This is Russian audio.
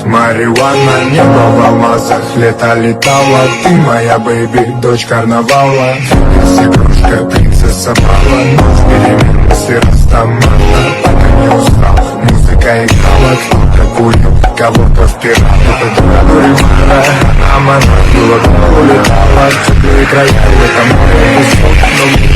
Марихуана, небо в алмазах, лето летало. Ты моя бэйби, дочь карнавала. Все игрушка, принцесса Бала. Ночь беременности Растамана. Пока не устал, музыка играла. Кто-то курил, кого-то впирал. Это дура, она улетала в теплые края. В этом море песок, но